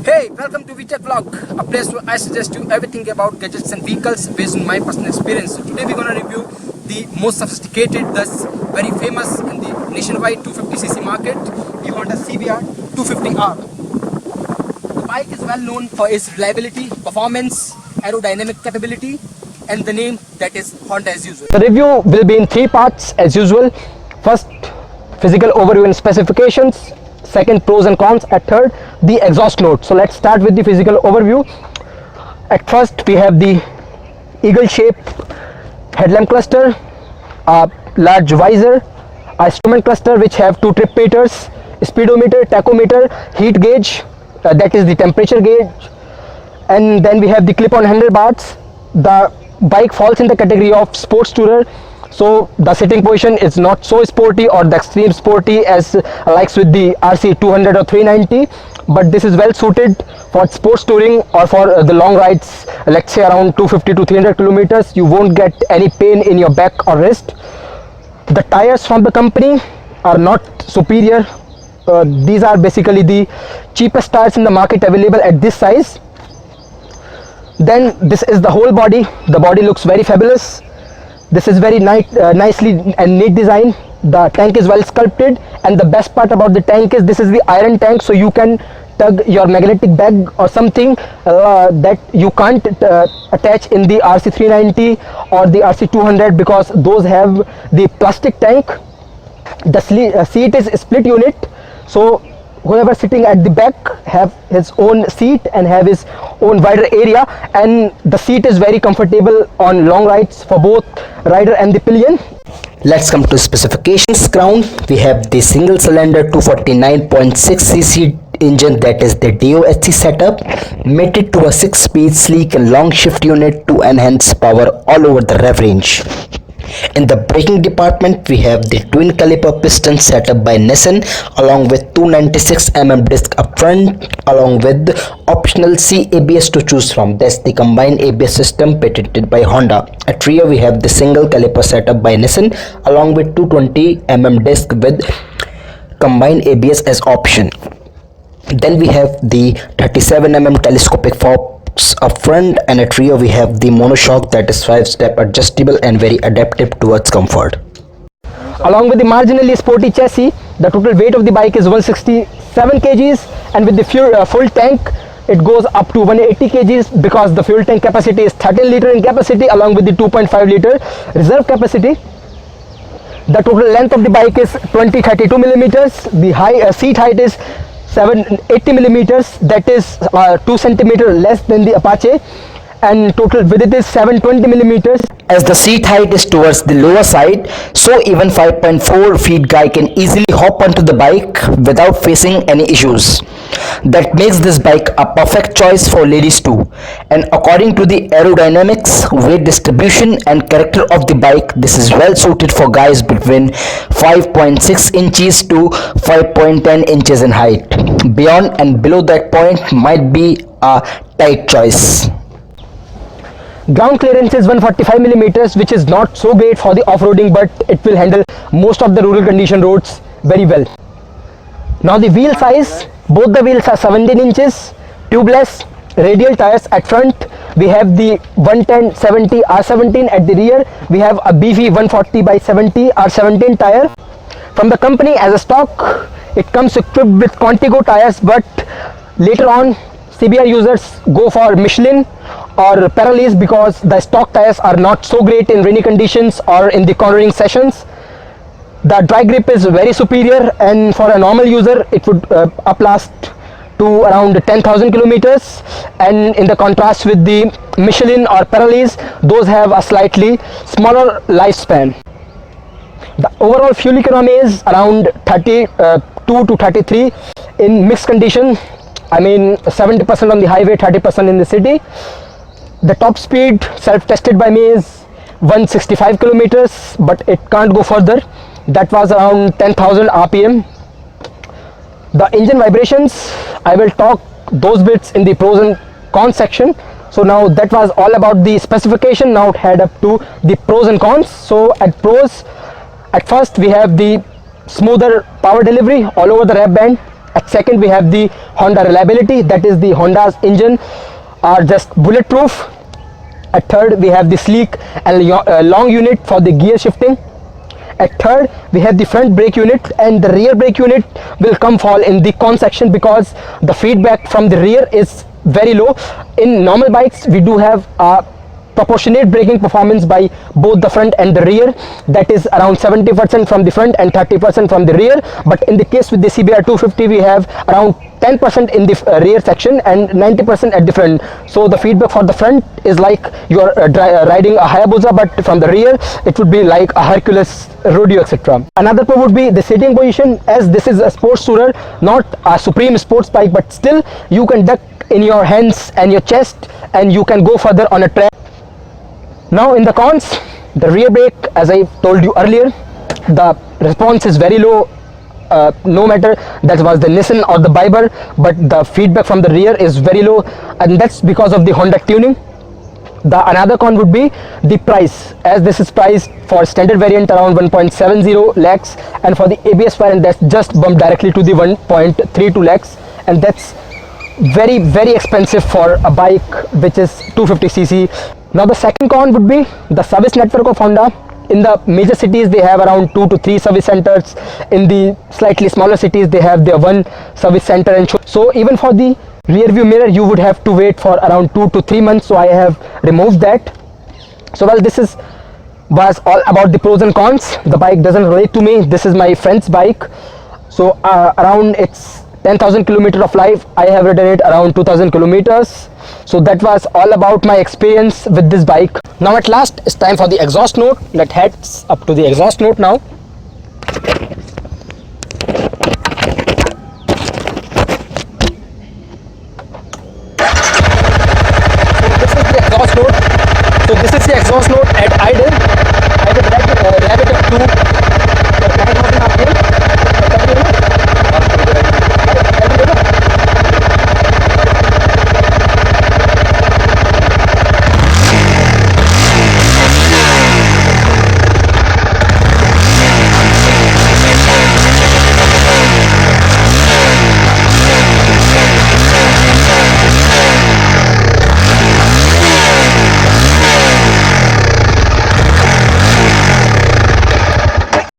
Hey, welcome to WeChat Vlog, a place where I suggest you everything about gadgets and vehicles based on my personal experience. So today we're going to review the most sophisticated, thus very famous in the nationwide 250cc market, the Honda CBR 250R. The bike is well known for its reliability, performance, aerodynamic capability, and the name that is Honda as usual. The review will be in three parts as usual. First, physical overview and specifications. Second, pros and cons. At third, the exhaust note. So let's start with the physical overview. At first, we have the eagle shaped headlamp cluster, a large visor, a instrument cluster which have two trip meters, speedometer, tachometer, heat gauge, that is the temperature gauge, and then we have the clip-on handlebars. The bike falls in the category of sports tourer, so the sitting position is not so sporty or the extreme sporty as likes with the RC 200 or 390, but this is well suited for sports touring or for the long rides, let's say around 250 to 300 kilometers. You won't get any pain in your back or wrist. The tires from the company are not superior. These are basically the cheapest tires in the market available at this size. Then this is the whole body. The body looks very fabulous. This is very nicely and neat design. The tank is well sculpted, and the best part about the tank is this is the iron tank, so you can tug your magnetic bag or something that you can't attach in the RC 390 or the RC 200 because those have the plastic tank. The seat is a split unit, so whoever sitting at the back have his own seat and have his own wider area, and the seat is very comfortable on long rides for both rider and the pillion. Let's come to specifications. Ground, we have the single cylinder 249.6cc engine, that is the DOHC setup, mated to a 6-speed sleek and long shift unit to enhance power all over the rev range. In the braking department, we have the twin caliper piston setup by Nissan along with 296mm disc up front along with optional C ABS to choose from. That's the combined ABS system patented by Honda. At rear, we have the single caliper setup by Nissan along with 220mm disc with combined ABS as option. Then we have the 37mm telescopic forks up front, and at rear we have the monoshock that is 5-step adjustable and very adaptive towards comfort. Along with the marginally sporty chassis, the total weight of the bike is 167 kgs, and with the full tank it goes up to 180 kgs because the fuel tank capacity is 13 liter in capacity along with the 2.5 liter reserve capacity. The total length of the bike is 2032 millimeters. The seat height is 780 millimeters, that is 2 centimeter less than the Apache, and total width is 720 millimeters. As the seat height is towards the lower side, so even 5.4 feet guy can easily hop onto the bike without facing any issues. That makes this bike a perfect choice for ladies too. And according to the aerodynamics, weight distribution and character of the bike, this is well suited for guys between 5.6 inches to 5.10 inches in height. Beyond and below that point might be a tight choice. Ground clearance is 145 millimeters, which is not so great for the off-roading, but it will handle most of the rural condition roads very well. Now the wheel size, both the wheels are 17 inches, tubeless, radial tires at front. We have the 110/70 R17 at the rear. We have a beefy 140/70 R17 tire. From the company as a stock, it comes equipped with Contigo tires, but later on CBR users go for Michelin or Pirellis because the stock tires are not so great in rainy conditions or in the cornering sessions. The dry grip is very superior, and for a normal user it would uplast to around 10,000 kilometers, and in the contrast with the Michelin or Pirellis, those have a slightly smaller lifespan. The overall fuel economy is around 32 to 33 in mixed condition. I mean 70% on the highway, 30% in the city. The top speed self-tested by me is 165 kilometers, but it can't go further. That was around 10,000 RPM. The engine vibrations, I will talk those bits in the pros and cons section. So now that was all about the specification. Now head up to the pros and cons. So at pros, at first we have the smoother power delivery all over the rev band At second, we have the Honda reliability, that is the Honda's engine are just bulletproof. At third, we have the sleek and long unit for the gear shifting. At third, we have the front brake unit, and the rear brake unit will come fall in the con section because the feedback from the rear is very low. In normal bikes, we do have a proportionate braking performance by both the front and the rear, that is around 70% from the front and 30% from the rear. But in the case with the CBR 250, we have around 10% in the rear section and 90% at the front. So the feedback for the front is like you are riding a Hayabusa, but from the rear it would be like a Hercules Rodeo, etc. Another pro would be the sitting position, as this is a sports tourer, not a supreme sports bike, but still you can duck in your hands and your chest and you can go further on a track. Now in the cons, the rear brake, as I told you earlier, the response is very low. No matter that was the Nissan or the Biber, but the feedback from the rear is very low, and that's because of the Honda tuning. The another con would be the price, as this is priced for standard variant around 1.70 lakhs, and for the ABS variant that's just bumped directly to the 1.32 lakhs, and that's very expensive for a bike which is 250cc. Now the second con would be the service network of Honda. In the major cities they have around 2 to 3 service centers. In the slightly smaller cities they have their one service center, and so even for the rear view mirror you would have to wait for around 2 to 3 months. So I have removed that. So well, this was all about the pros and cons. The bike doesn't relate to me. This is my friend's bike. So around its 10,000 kilometers of life, I have ridden it around 2,000 kilometers. So that was all about my experience with this bike. Now at last it's time for the exhaust note. Let's head up to the exhaust note now. So this is the exhaust note at idle